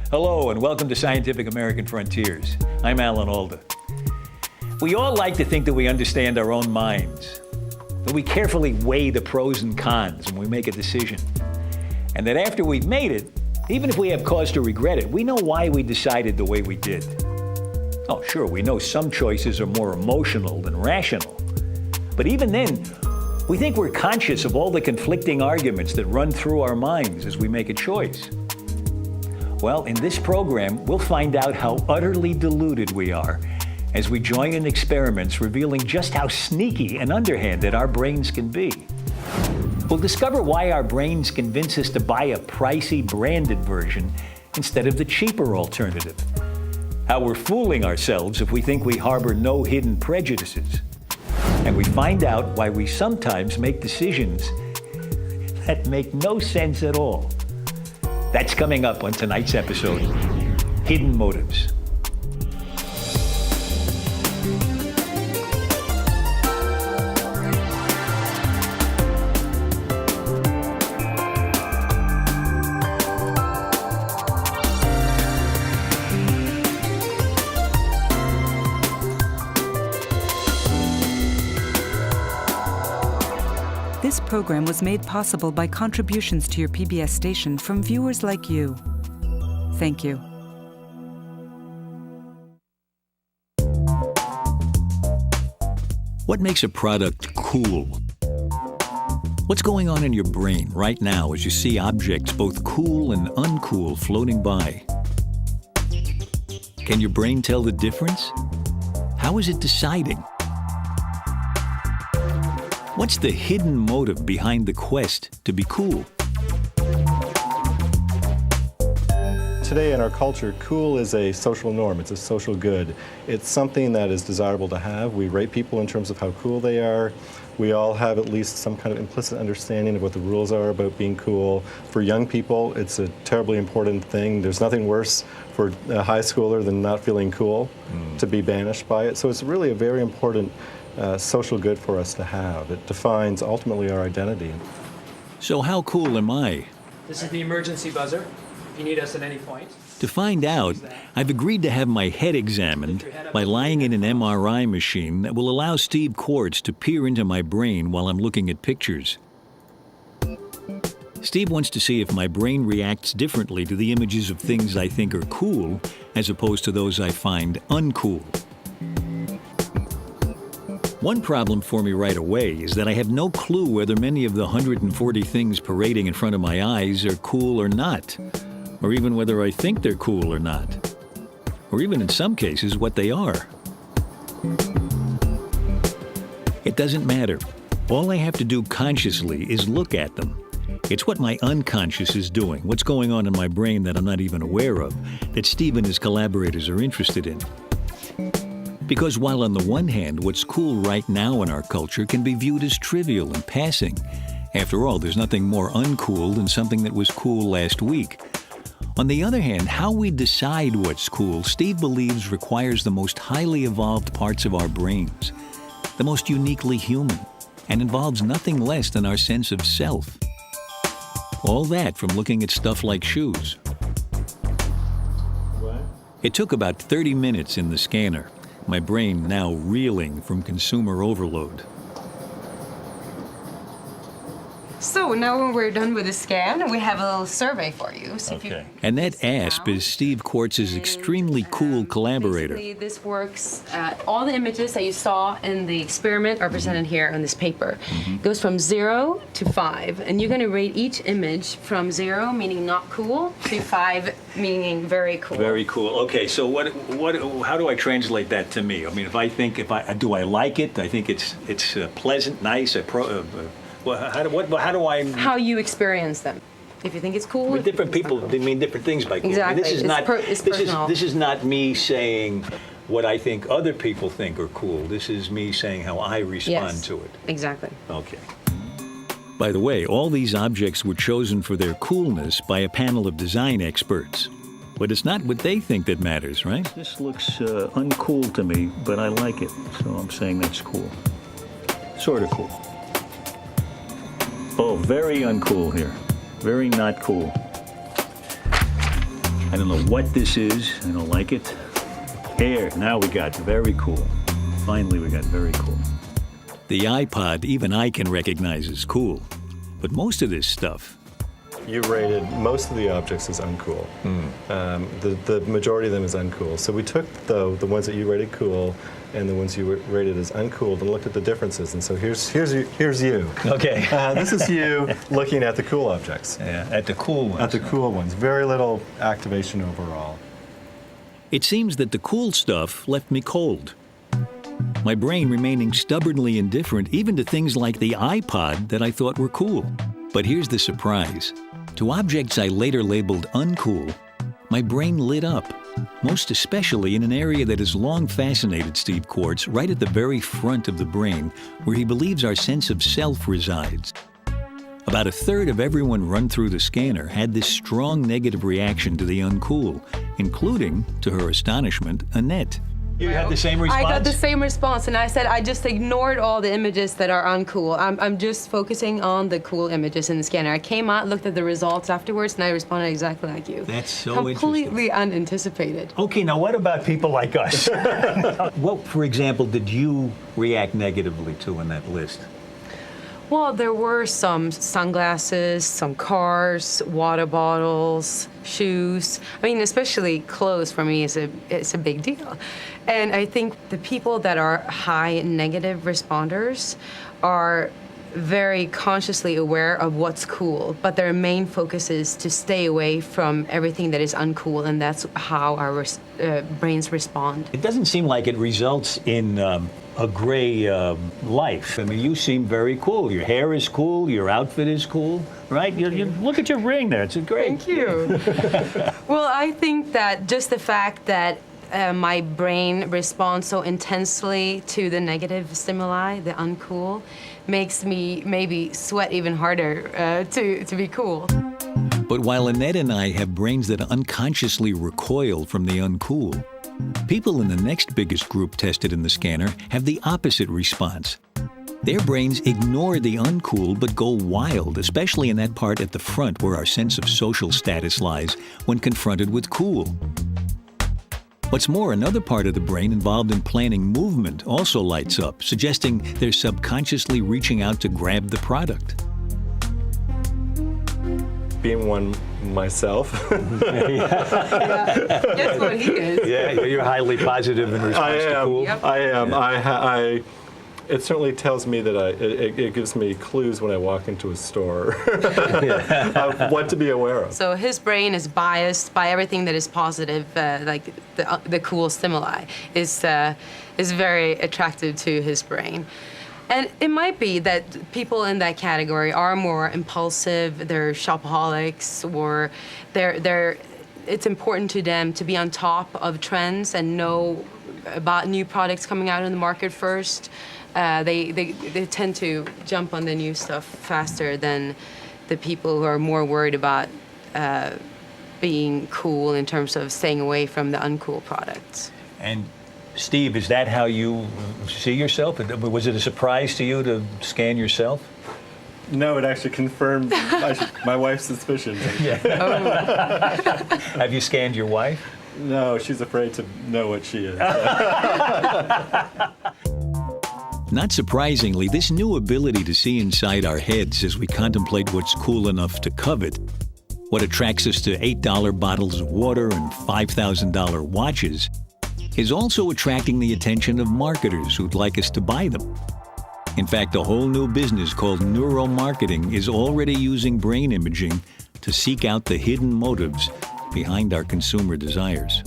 Hello and welcome to Scientific American Frontiers. I'm Alan Alda. We all like to think that we understand our own minds, that we carefully weigh the pros and cons when we make a decision, and that after we've made it, even if we have cause to regret it, we know why we decided the way we did. Oh, sure, we know some choices are more emotional than rational, but even then, we think we're conscious of all the conflicting arguments that run through our minds as we make a choice. Well, in this program, we'll find out how utterly deluded we are as we join in experiments revealing just how sneaky and underhanded our brains can be. We'll discover why our brains convince us to buy a pricey branded version instead of the cheaper alternative. How we're fooling ourselves if we think we harbor no hidden prejudices. And we find out why we sometimes make decisions that make no sense at all. That's coming up on tonight's episode, Hidden Motives. This program was made possible by contributions to your PBS station from viewers like you. Thank you. What makes a product cool? What's going on in your brain right now as you see objects both cool and uncool floating by? Can your brain tell the difference? How is it deciding? What's the hidden motive behind the quest to be cool? Today in our culture, cool is a social norm. It's a social good. It's something that is desirable to have. We rate people in terms of how cool they are. We all have at least some kind of implicit understanding of what the rules are about being cool. For young people, it's a terribly important thing. There's nothing worse for a high schooler than not feeling cool, to be banished by it. So it's really a very important social good for us to have. It defines ultimately our identity. So how cool am I? This is the emergency buzzer, if you need us at any point. To find out, I've agreed to have my head examined by lying in an MRI machine that will allow Steve Quartz to peer into my brain while I'm looking at pictures. Steve wants to see if my brain reacts differently to the images of things I think are cool as opposed to those I find uncool. One problem for me right away is that I have no clue whether many of the 140 things parading in front of my eyes are cool or not, or even whether I think they're cool or not, or even in some cases what they are. It doesn't matter. All I have to do consciously is look at them. It's what my unconscious is doing, what's going on in my brain that I'm not even aware of, that Steve and his collaborators are interested in. Because while on the one hand, what's cool right now in our culture can be viewed as trivial and passing. After all, there's nothing more uncool than something that was cool last week. On the other hand, how we decide what's cool, Steve believes requires the most highly evolved parts of our brains, the most uniquely human, and involves nothing less than our sense of self. All that from looking at stuff like shoes. What? It took about 30 minutes in the scanner. My brain now reeling from consumer overload. So now when we're done with the scan, we have a little survey for you. So Okay. And that ASP is Steve Quartz's extremely cool collaborator. Basically, this works. All the images that you saw in the experiment are presented here on this paper. It goes from 0 to 5, and you're going to rate each image from 0, meaning not cool, to 5, meaning very cool. Very cool. Okay, so how do I translate that to me? I mean, do I like it? I think it's pleasant, nice. How do I? How you experience them. If you think it's cool. Well, different people they mean different things by cool. Exactly. I mean, this is It's personal. This is not me saying what I think other people think are cool. This is me saying how I respond to it. Exactly. Okay. By the way, all these objects were chosen for their coolness by a panel of design experts. But it's not what they think that matters, right? This looks uncool to me, but I like it, so I'm saying that's cool. Sort of cool. Oh, very uncool here. Very not cool. I I don't know what this is. I don't like it. Here, now we got very cool. Finally, we got very cool. The iPod, even I can recognize as cool. But most of this stuff, You rated most of the objects as uncool. The majority of them is uncool. So we took the ones that you rated cool and the ones you rated as uncool and looked at the differences. And so here's you. okay. This is you looking at the cool objects. Yeah, at the cool ones. At the cool ones. Very little activation overall. It seems that the cool stuff left me cold. My brain remaining stubbornly indifferent even to things like the iPod that I thought were cool. But here's the surprise. To objects I later labeled uncool, my brain lit up, most especially in an area that has long fascinated Steve Quartz, right at the very front of the brain, where he believes our sense of self resides. About a third of everyone run through the scanner had this strong negative reaction to the uncool, including, to her astonishment, Annette. You had the same response? I got the same response, and I said I just ignored all the images that are uncool. I'm just focusing on the cool images in the scanner. I came out, looked at the results afterwards, and I responded exactly like you. That's so completely unanticipated. Okay, now what about people like us? What, for example, did you react negatively to in that list? Well, there were some sunglasses, some cars, water bottles, shoes. I mean, especially clothes for me is a big deal. And I think the people that are high negative responders are very consciously aware of what's cool, but their main focus is to stay away from everything that is uncool, and that's how our brains respond. It doesn't seem like it results in a gray life. I mean, you seem very cool. Your hair is cool. Your outfit is cool, right? You look at your ring there. It's great. Thank you. Well, I think that just the fact that my brain responds so intensely to the negative stimuli, the uncool, makes me maybe sweat even harder to be cool. But while Annette and I have brains that unconsciously recoil from the uncool, people in the next biggest group tested in the scanner have the opposite response. Their brains ignore the uncool but go wild, especially in that part at the front where our sense of social status lies when confronted with cool. What's more, another part of the brain involved in planning movement also lights up, suggesting they're subconsciously reaching out to grab the product. Being one myself. Guess what he is? Yeah, you're highly positive in response to cool. Yep. I am. It certainly tells me that it gives me clues when I walk into a store of what to be aware of. So his brain is biased by everything that is positive, like the cool stimuli is very attractive to his brain. And it might be that people in that category are more impulsive, they're shopaholics, or it's important to them to be on top of trends and know about new products coming out in the market first. They tend to jump on the new stuff faster than the people who are more worried about being cool in terms of staying away from the uncool products. And Steve, is that how you see yourself? Was it a surprise to you to scan yourself? No, it actually confirmed my wife's suspicions. Have you scanned your wife? No, she's afraid to know what she is. Not surprisingly, this new ability to see inside our heads as we contemplate what's cool enough to covet, what attracts us to $8 bottles of water and $5,000 watches, is also attracting the attention of marketers who'd like us to buy them. In fact, a whole new business called neuromarketing is already using brain imaging to seek out the hidden motives behind our consumer desires.